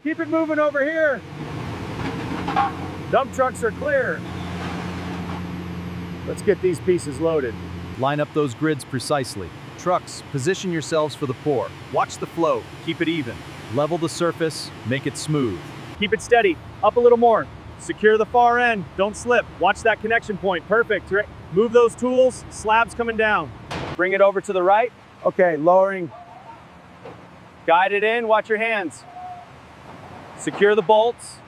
Keep it moving over here. Dump trucks are clear. Let's get these pieces loaded. Line up those grids precisely. Trucks, position yourselves for the pour. Watch the flow, keep it even. Level the surface, make it smooth. Keep it steady, up a little more. Secure the far end, don't slip. Watch that connection point, perfect. Move those tools, slabs coming down. Bring it over to the right. Okay, lowering. Guide it in, watch your hands. Secure the bolts.